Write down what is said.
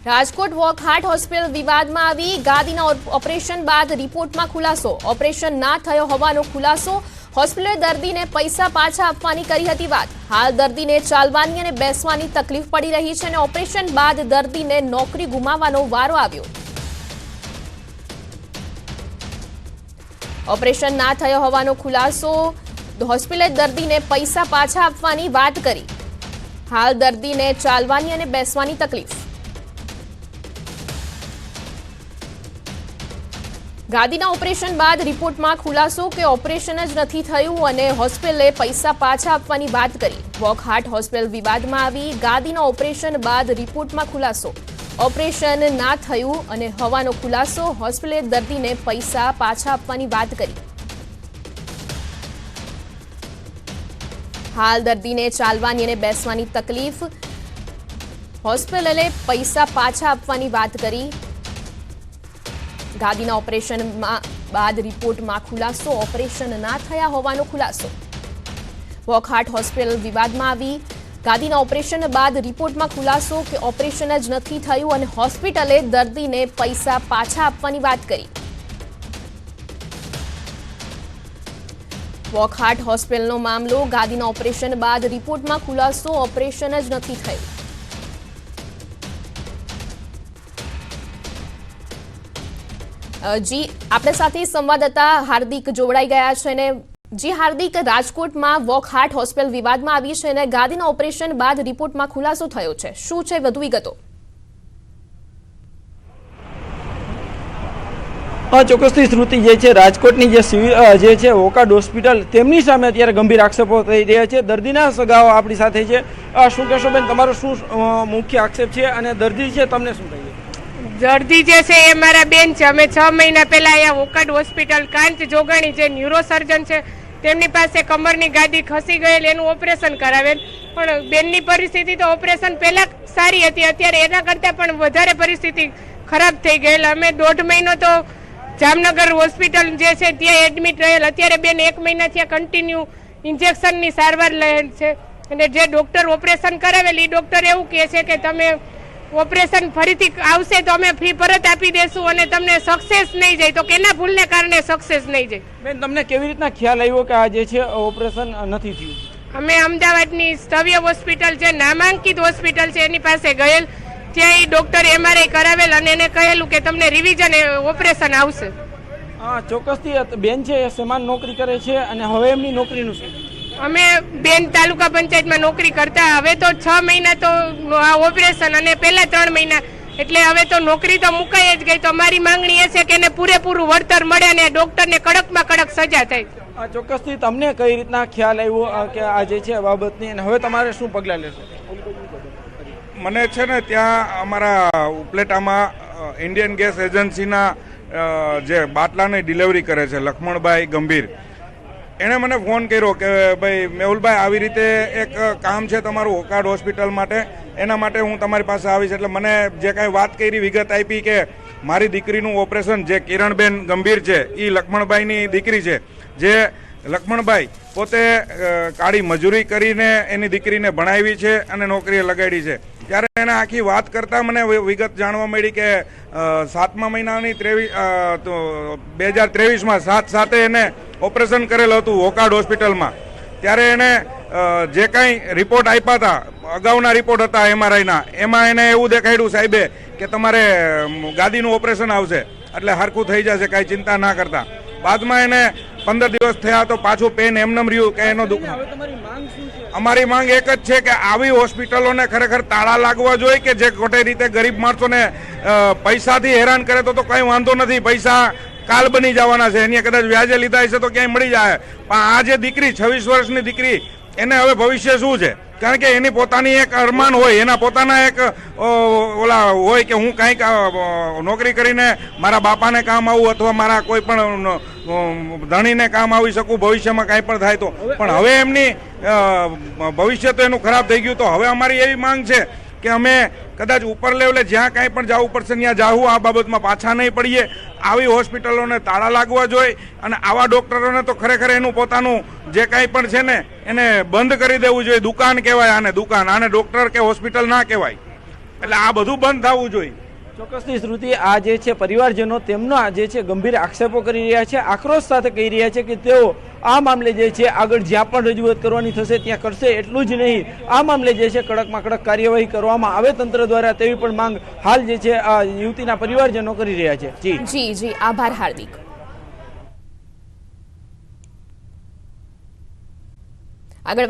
Rajkot વોકહાર્ટ hospital વિવાદમાં આવી ગાદીના operation બાદ રિપોર્ટમાં ખુલાસો ઓપરેશન ના થયો હોવાનો ખુલાસો હોસ્પિટલે દર્દીને પૈસા પાછા આપવાની કરી હતી વાત હાલ દર્દીને ચાલવાની અને બેસવાની તકલીફ પડી રહી છે અને ઓપરેશન બાદ દર્દીને નોકરી ગુમાવવાનો વારો આવ્યો ઓપરેશન ના થયો હોવાનો ખુલાસો હોસ્પિટલે દર્દીને પૈસા પાછા આપવાની વાત કરી હાલ દર્દીને ચાલવાની અને બેસવાની તકલીફ ગાદીના ઓપરેશન બાદ રિપોર્ટમાં ખુલાસો કે ઓપરેશન જ નથી થયું અને હોસ્પિટલે પૈસા પાછા આપવાની વાત કરી વોકહાર્ટ હોસ્પિટલ વિવાદમાં આવી ગાદીના ઓપરેશન બાદ રિપોર્ટમાં ખુલાસો ઓપરેશન ના થયું અને હોવાનો ખુલાસો હોસ્પિટલે દર્દીને પૈસા પાછા આપવાની વાત કરી હાલ દર્દીને ચાલવાની અને બેસવાની તકલીફ હોસ્પિટલે પૈસા પાછા આપવાની વાત કરી ગાદીના ઓપરેશન બાદ રિપોર્ટમાં ખુલાસો ઓપરેશન ના થયા હોવાનો ખુલાસો વોકહાર્ટ હોસ્પિટલ વિવાદમાં આવી ગાદીના ઓપરેશન બાદ રિપોર્ટમાં ખુલાસો કે ઓપરેશન જ નથી થયું અને હોસ્પિટલે દર્દીને પૈસા પાછા આપવાની વાત કરી વોકહાર્ટ હોસ્પિટલનો મામલો ગાદીના ઓપરેશન બાદ રિપોર્ટમાં ખુલાસો ઓપરેશન જ નથી થયું જી આપણા સાથે સંવાદદાતા હાર્દિક જોડાઈ ગયા છે અને જી હાર્દિક રાજકોટમાં વોકહાર્ટ હોસ્પિટલ વિવાદમાં આવી છે અને ગાદીના ઓપરેશન બાદ રિપોર્ટમાં ખુલાસો થયો છે શું છે વધુ વિગતો ચોક્કસથી શ્રુતિ જે છે રાજકોટની જે છે વોકહાર્ટ હોસ્પિટલ તેમની સામે અત્યારે ગંભીર આક્ષેપો થઈ રહ્યા છે દર્દીના સગાઓ આપણી સાથે છે શું કહેશો બેન તમારો શું મુખ્ય આક્ષેપ છે અને દર્દી છે તમને શું કહીએ દર્દી જે છે એ મારા બેન છે અમે 6 મહિના પહેલા અહીંયા વોકહાર્ટ હોસ્પિટલ કાંત જોગાણી જે ન્યુરોસર્જન છે તેમની પાસે કમરની ગાદી ખસી ગયેલ એનું ઓપરેશન કરાવેલ પણ બેનની પરિસ્થિતિ તો ઓપરેશન પહેલા સારી હતી અત્યારે એના કરતાં પણ વધારે પરિસ્થિતિ ખરાબ થઈ ગયેલ અમે 1.5 મહિનો તો જામનગર હોસ્પિટલ જે છે ત્યાં એડમિટ રહેલ અત્યારે બેન 1 મહિનાથી કન્ટિન્યુ ઇન્જેક્શનની સારવાર લે છે અને જે ડૉક્ટર ઓપરેશન કરાવેલ એ ડૉક્ટર એવું કહે છે કે તમે ઓપરેશન ફરીથી આવશે તો અમે ફી પરત આપી દેશું અને તમને સક્સેસ નહીં જાય તો કેના ભૂલને કારણે સક્સેસ નહીં જાય બેન તમને કેવી રીતના ખ્યાલ આવ્યો કે આ જે છે ઓપરેશન નથી થયું અમે અમદાવાદની સ્તવ્ય હોસ્પિટલ જે નામાંકિત હોસ્પિટલ છે એની પાસે ગયેલ ત્યાં એ ડૉક્ટર MRI કરાવેલ અને એને કહેલું કે તમને રિવિઝન ઓપરેશન આવશે હા ચોક્કસથી બેન છે એ સમાન નોકરી કરે છે અને હવે એમની નોકરીનું શું અમે બેન તાલુકા પંચાયતમાં નોકરી કરતા હવે તો 6 મહિના તો ઓપરેશન અને પહેલા 3 મહિના એટલે હવે તો નોકરી તો મુકાઈ જ ગઈ તો અમારી માંગણી એ છે કે એને પૂરેપૂરું વળતર મળે અને ડોક્ટરને કડકમાં કડક સજા થાય ચોક્કસથી તમને કઈ રીતના ખ્યાલ આવ્યો કે આ જે છે બાબતની અને હવે તમારે શું પગલાં લેશો મને છે ને ત્યાં અમારા ઉપલેટામાં ઇન્ડિયન ગેસ એજન્સીના જે બાટલાની ડિલિવરી કરે છે લક્ષ્મણભાઈ ગંભીર એણે મને ફોન કર્યો કે ભાઈ મેહુલભાઈ આવી રીતે એક કામ છે તમારું વોકહાર્ટ હોસ્પિટલ માટે એના માટે હું તમારી પાસે આવીશ એટલે મને જે કાંઈ વાત કરી વિગત આપી કે મારી દીકરીનું ઓપરેશન જે કિરણબેન ગંભીર છે એ લક્ષ્મણભાઈની દીકરી છે જે લક્ષ્મણભાઈ પોતે કાળી મજૂરી કરીને એની દીકરીને ભણાવી છે અને નોકરીએ લગાડી છે ત્યારે એને આખી વાત કરતાં મને વિગત જાણવા મળી કે 7મા મહિનાની 2023માં 7/7 એને ઓપરેશન કરેલું હતું વોકહાર્ટ હોસ્પિટલમાં ત્યારે એને જે કાંઈ રિપોર્ટ આપ્યા હતા અગાઉના રિપોર્ટ હતા MRIના એમાં એને એવું દેખાડ્યું સાહેબે કે તમારે ગાદીનું ઓપરેશન આવશે એટલે હરખું થઈ જશે કાંઈ ચિંતા ના કરતા બાદમાં એને 15 દિવસ થયા તો પાછું પેન એમનેમ રહ્યું કે એનો દુઃખ અમારી માંગ એક જ છે કે આવી હોસ્પિટલોને ખરેખર તાળા લાગવા જોઈએ કે જે ખોટી રીતે ગરીબ માણસોને પૈસાથી હેરાન કરે તો કંઈ વાંધો નથી પૈસા કાલ બની જવાના છે એની કદાચ વ્યાજે લીધા હશે તો ક્યાંય મળી જાય પણ આ જે દીકરી 26 વર્ષની દીકરી એને હવે ભવિષ્ય શું છે કારણ કે એની પોતાની એક અરમાન હોય એના પોતાના એક ઓલા હોય કે હું કાંઈક નોકરી કરીને મારા બાપાને કામ આવું અથવા મારા કોઈ પણ ધણીને કામ આવી શકું ભવિષ્યમાં કાંઈ પણ થાય તો પણ હવે એમની ભવિષ્ય તો એનું ખરાબ થઈ ગયું તો હવે અમારી એવી માંગ છે કે અમે કદાચ ઉપર લેવલે જ્યાં કાંઈ પણ જવું પડશે ત્યાં જાવું આ બાબતમાં પાછા નહીં પડીએ આવી હોસ્પિટલોને તાળા લાગવા જોઈએ અને આવા ડૉક્ટરોને તો ખરેખર એનું પોતાનું જે કાંઈ પણ છે ને એને બંધ કરી દેવું જોઈએ દુકાન કહેવાય આને દુકાન આને ડૉક્ટર કે હોસ્પિટલ ના કહેવાય એટલે આ બધું બંધ થવું જોઈએ. ચોક્કસથી શ્રુતિ, આ જે છે પરિવારજનો તેમના જે છે ગંભીર આક્ષેપો કરી રહ્યા છે, આક્રોશ સાથે કહી રહ્યા છે કે તેઓ આ મામલે જે છે આગળ જ્યાં પણ રજૂઆત કરવાની થશે ત્યાં કરશે. એટલું જ નહીં, આ મામલે જે છે કડકમાં કડક કાર્યવાહી કરવામાં આવે તંત્ર દ્વારા, તેવી પણ માંગ હાલ જે છે આ યુવતીના પરિવારજનો કરી રહ્યા છે. જી આભાર હાર્દિક. આગળ